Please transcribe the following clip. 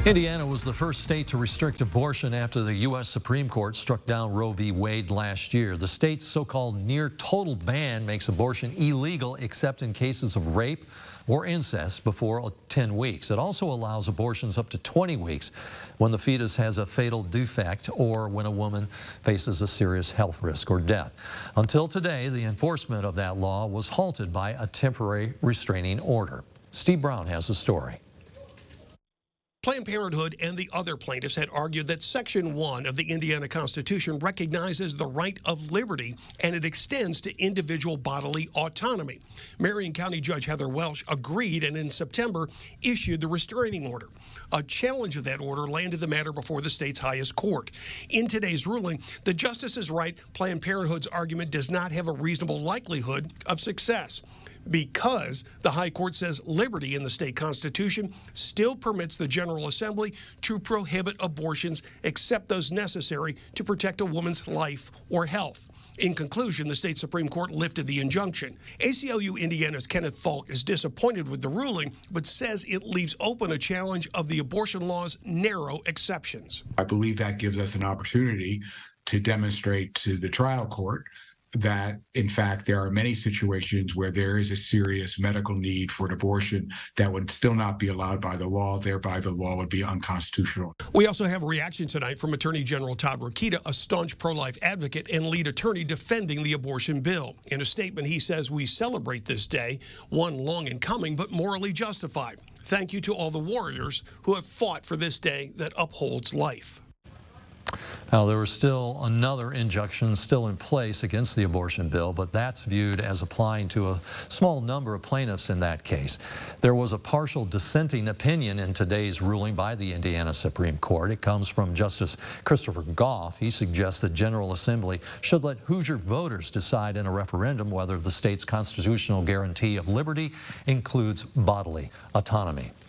Indiana was the first state to restrict abortion after the U.S. Supreme Court struck down Roe v. Wade last year. The state's so-called near-total ban makes abortion illegal except in cases of rape or incest before 10 weeks. It also allows abortions up to 20 weeks when the fetus has a fatal defect or when a woman faces a serious health risk or death. Until today, the enforcement of that law was halted by a temporary restraining order. Steve Brown has the story. Planned Parenthood and the other plaintiffs had argued that Section 1 of the Indiana Constitution recognizes the right of liberty and it extends to individual bodily autonomy. Marion County Judge Heather Welsh agreed and in September issued the restraining order. A challenge of that order landed the matter before the state's highest court. In today's ruling, the justices write Planned Parenthood's argument does not have a reasonable likelihood of success, because the High Court says liberty in the state constitution still permits the General Assembly to prohibit abortions except those necessary to protect a woman's life or health. In conclusion, the state Supreme Court lifted the injunction. ACLU Indiana's Kenneth Falk is disappointed with the ruling, but says it leaves open a challenge of the abortion law's narrow exceptions. I believe that gives us an opportunity to demonstrate to the trial court that, in fact, there are many situations where there is a serious medical need for an abortion that would still not be allowed by the law, thereby the law would be unconstitutional. We also have a reaction tonight from Attorney General Todd Rokita, a staunch pro-life advocate and lead attorney defending the abortion bill. In a statement, he says, "We celebrate this day, one long in coming, but morally justified. Thank you to all the warriors who have fought for this day that upholds life." Now, there was still another injunction still in place against the abortion bill, but that's viewed as applying to a small number of plaintiffs in that case. There was a partial dissenting opinion in today's ruling by the Indiana Supreme Court. It comes from Justice Christopher Goff. He suggests the General Assembly should let Hoosier voters decide in a referendum whether the state's constitutional guarantee of liberty includes bodily autonomy.